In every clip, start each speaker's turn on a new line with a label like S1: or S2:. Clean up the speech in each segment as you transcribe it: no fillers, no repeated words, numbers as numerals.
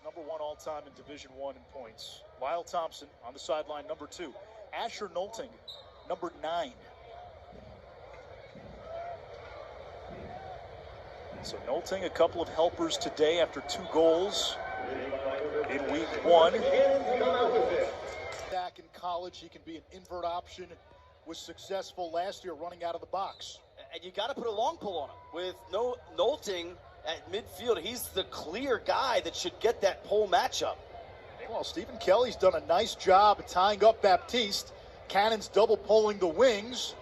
S1: Number one all-time in Division I in points. Lyle Thompson on the sideline, number 2. Asher Nolting, number 9. So Nolting, a couple of helpers today after 2 goals in week 1. Back in college, he can be an invert option. Was successful last year running out of the box.
S2: And you got to put a long pull on him. With Nolting at midfield, he's the clear guy that should get that pole matchup.
S1: Meanwhile, Stephen Kelly's done a nice job of tying up Baptiste. Cannon's double pulling the wings.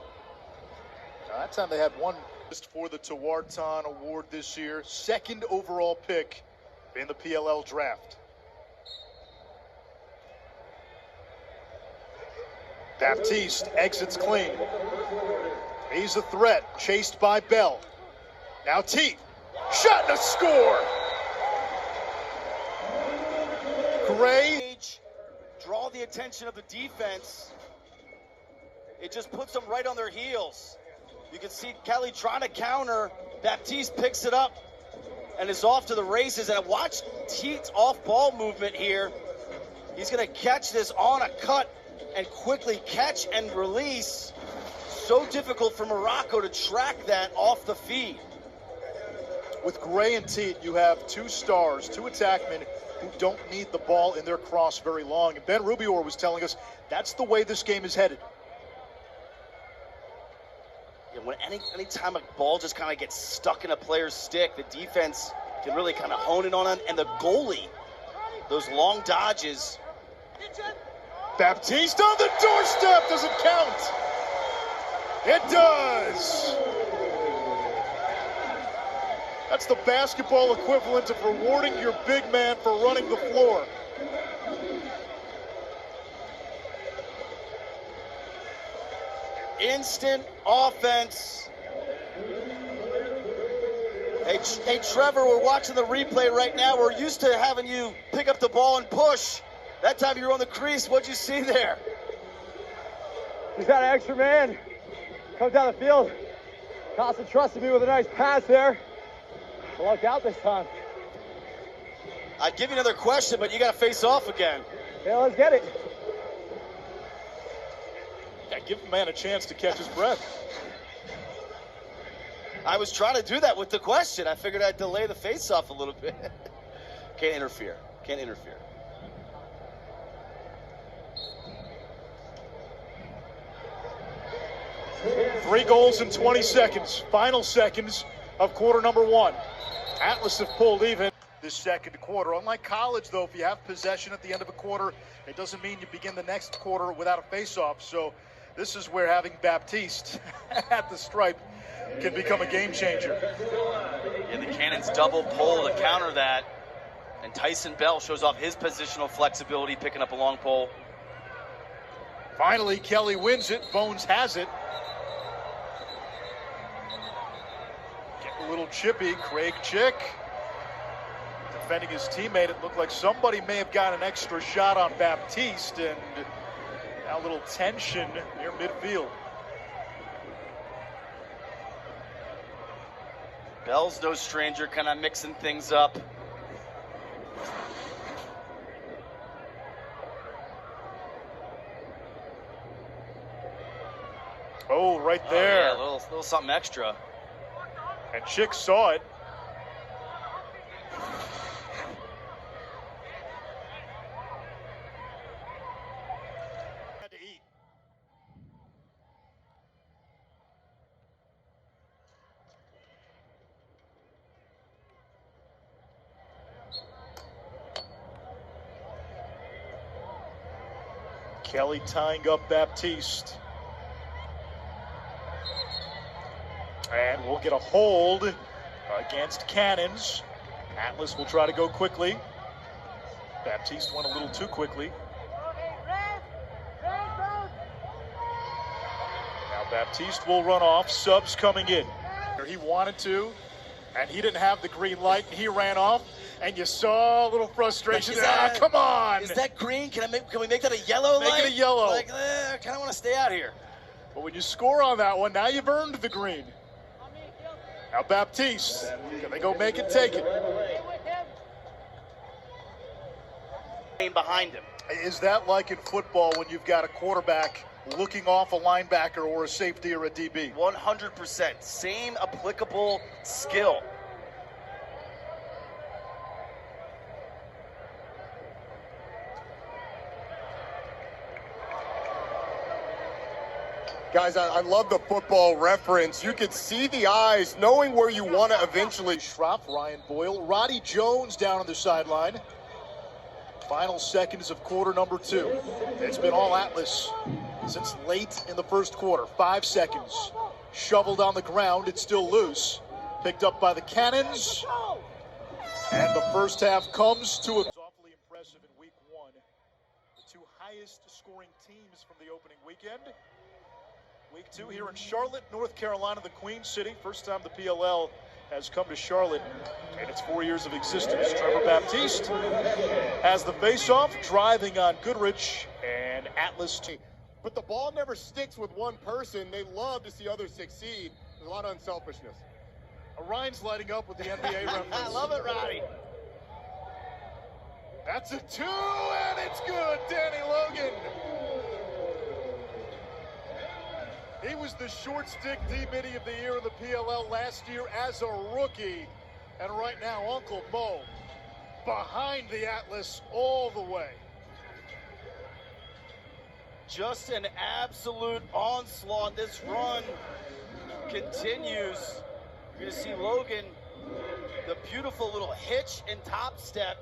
S1: Now, that time they had one for the Tewaaraton Award this year. 2nd overall pick in the PLL draft. Baptiste exits clean. He's a threat, chased by Bell. Now T. Shot and a score! Gray.
S2: Draw the attention of the defense. It just puts them right on their heels. You can see Kelly trying to counter. Baptiste picks it up and is off to the races. And watch T's off-ball movement here. He's going to catch this on a cut and quickly catch and release. So difficult for Morocco to track that off the feed.
S1: With Gray and Teat, you have 2 stars, 2 attackmen who don't need the ball in their cross very long. And Ben Rubior was telling us that's the way this game is headed.
S2: Yeah, when any time a ball just kind of gets stuck in a player's stick, the defense can really kind of hone in on it. And the goalie, those long dodges.
S1: Baptiste on the doorstep, does it count? It does. That's the basketball equivalent of rewarding your big man for running the floor.
S2: Instant offense. Hey, Trevor, we're watching the replay right now. We're used to having you pick up the ball and push. That time you were on the crease. What'd you see there?
S3: He's got an extra man. Comes down the field. Costa trusted me with a nice pass there. I lucked out this time.
S2: I'd give you another question, but you got to face off again.
S3: Yeah, let's get it.
S1: Yeah, give the man a chance to catch his breath.
S2: I was trying to do that with the question. I figured I'd delay the face-off a little bit. Can't interfere. Can't interfere.
S1: Three goals in 20 seconds. Final seconds of quarter number 1. Atlas have pulled even this second quarter. Unlike college, though, if you have possession at the end of a quarter, it doesn't mean you begin the next quarter without a face-off. So this is where having Baptiste at the stripe can become a game changer.
S2: And the Cannons double pull to counter that. And Tyson Bell shows off his positional flexibility, picking up a long pole.
S1: Finally, Kelly wins it. Bones has it. Getting a little chippy. Craig Chick defending his teammate. It looked like somebody may have got an extra shot on Baptiste, and now a little tension near midfield.
S2: Bell's no stranger, kind of mixing things up.
S1: Oh, right there.
S2: Oh, yeah, a little something extra.
S1: And Chick saw it. Had to eat. Kelly tying up Baptiste. And we'll get a hold against Cannons. Atlas will try to go quickly. Baptiste went a little too quickly. Now Baptiste will run off. Subs coming in. He wanted to, and he didn't have the green light, and he ran off. And you saw a little frustration. Come on!
S2: Is that green? Can we make that a yellow light?
S1: Make it a yellow.
S2: Like, I kind of want to stay out here.
S1: But when you score on that one, now you've earned the green. Now Baptiste, can they go make it, take it?
S2: behind him.
S1: Is that like in football when you've got a quarterback looking off a linebacker or a safety or a DB?
S2: 100%. Same applicable skill.
S4: Guys, I love the football reference. You could see the eyes, knowing where you want to eventually.
S1: Schroff, Ryan Boyle, Roddy Jones down on the sideline. Final seconds of quarter number 2. It's been all Atlas since late in the first quarter. 5 seconds. Shoveled on the ground. It's still loose. Picked up by the Cannons. And the first half comes to a... Awfully impressive in week 1. The 2 highest scoring teams from the opening weekend. Week 2 here in Charlotte, North Carolina, the Queen City. First time the PLL has come to Charlotte in its 4 years of existence. Trevor Baptiste has the face-off, driving on Goodrich and Atlas team.
S4: But the ball never sticks with one person. They love to see others succeed. There's a lot of unselfishness.
S1: Ryan's lighting up with the NBA reference.
S2: I love it, Roddy.
S1: That's a 2, and it's good. Danny Logan. He was the short stick D-Midi of the year in the PLL last year as a rookie. And right now, Uncle Mo behind the Atlas all the way.
S2: Just an absolute onslaught. This run continues. You're going to see Logan, the beautiful little hitch and top step.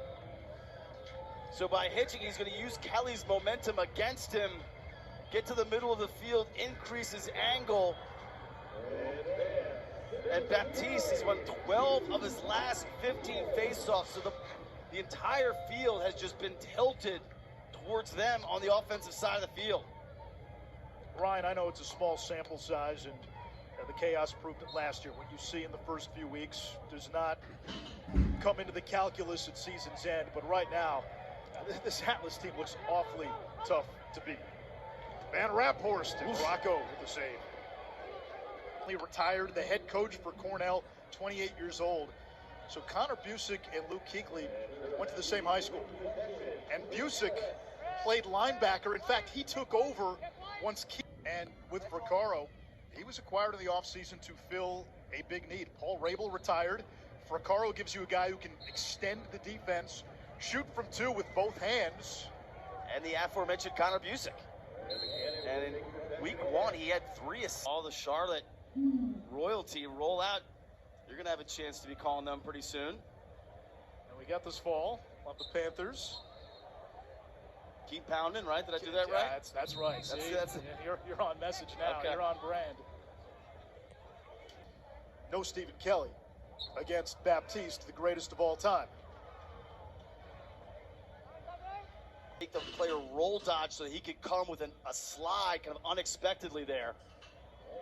S2: So by hitching, he's going to use Kelly's momentum against him. Get to the middle of the field, increase his angle. And Baptiste has won 12 of his last 15 faceoffs. So the entire field has just been tilted towards them on the offensive side of the field.
S1: Ryan, I know it's a small sample size, and the chaos proved it last year. What you see in the first few weeks does not come into the calculus at season's end. But right now, this Atlas team looks awfully tough to beat. Van Raphorst and Rocco with the save. He retired, the head coach for Cornell, 28 years old. So Connor Busick and Luke Kuechly went to the same high school. And Busick played linebacker. In fact, he took over once and with Fracaro, he was acquired in the offseason to fill a big need. Paul Rabel retired. Fracaro gives you a guy who can extend the defense, shoot from 2 with both hands.
S2: And the aforementioned Connor Busick. And in week 1, he had 3 assists. All the Charlotte royalty roll out. You're going to have a chance to be calling them pretty soon.
S1: And we got this fall of the Panthers.
S2: Keep pounding, right? Did I do that right?
S1: That's right. You're on message now.
S2: Okay.
S1: You're on brand. No Stephen Kelly against Baptiste, the greatest of all time.
S2: Make the player roll dodge so that he could come with a slide kind of unexpectedly there.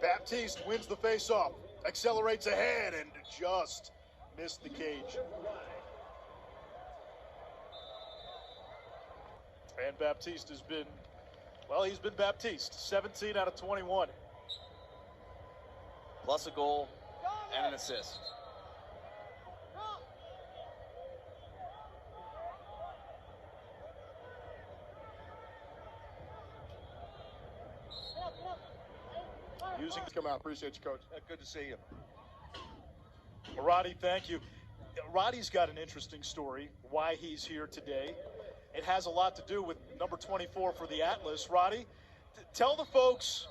S1: Baptiste wins the face-off, accelerates ahead, and just missed the cage. And Baptiste has been, well, he's been Baptiste, 17 out of 21.
S2: Plus a goal and an assist.
S1: Using
S4: Come out. Appreciate you, Coach.
S1: good to see you. Roddy, thank you. Roddy's got an interesting story, why he's here today. It has a lot to do with number 24 for the Atlas. Roddy, tell the folks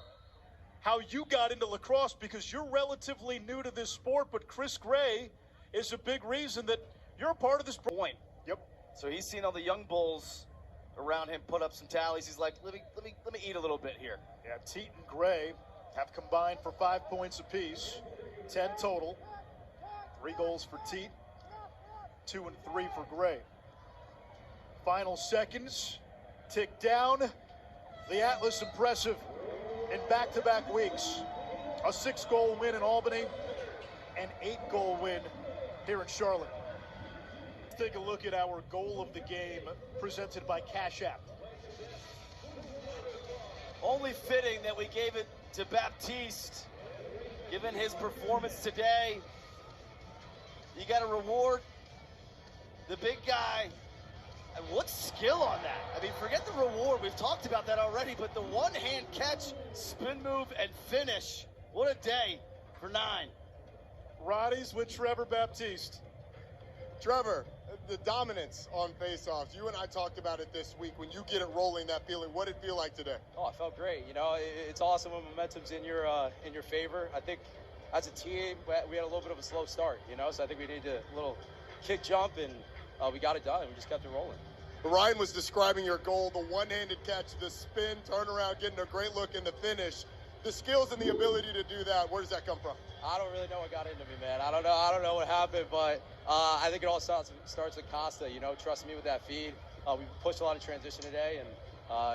S1: how you got into lacrosse, because you're relatively new to this sport, but Chris Gray is a big reason that you're a part of this
S2: point.
S1: Yep.
S2: So he's seen all the young bulls around him put up some tallies. He's like, let me eat a little bit here.
S1: Yeah, Teat and Gray have combined for 5 points apiece, 10 total. 3 goals for Teat, 2 and 3 for Gray. Final seconds tick down. The Atlas impressive in back-to-back weeks. A 6-goal win in Albany, an 8-goal win here in Charlotte. Let's take a look at our goal of the game presented by Cash App.
S2: Only fitting that we gave it to Baptiste, given his performance today. You got to reward the big guy. And what skill. skill on that. I mean, forget the reward. We've talked about that already, but the one-hand catch, spin move, and finish. What a day for 9.
S1: Roddy's with Trevor Baptiste.
S4: Trevor, the dominance on faceoffs. You and I talked about it this week. When you get it rolling, that feeling, what did it feel like today?
S5: Oh, I felt great. You know, it's awesome when momentum's in your favor. I think as a team, we had a little bit of a slow start, you know, so I think we needed a little kick jump, and we got it done. We just kept it rolling.
S4: Ryan was describing your goal, the one-handed catch, the spin, turnaround, getting a great look in the finish. The skills and the ability to do that, where does that come from?
S5: I don't really know what got into me, man. I don't know what happened, but I think it all starts with Costa, you know, trusting me with that feed. We pushed a lot of transition today, and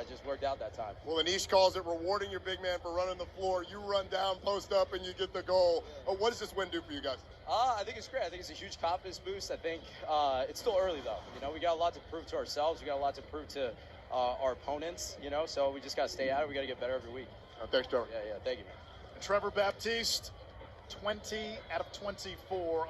S5: it just worked out that time.
S4: Well, Anish calls it rewarding your big man for running the floor. You run down, post up, and you get the goal. What does this win do for you guys?
S5: I think it's great. I think it's a huge confidence boost. I think it's still early, though. You know, we got a lot to prove to ourselves. We got a lot to prove to our opponents, you know, so we just got to stay at it. We got to get better every week.
S4: Thanks, Trevor.
S5: Yeah, thank you, man.
S1: Trevor Baptiste, 20 out of 24.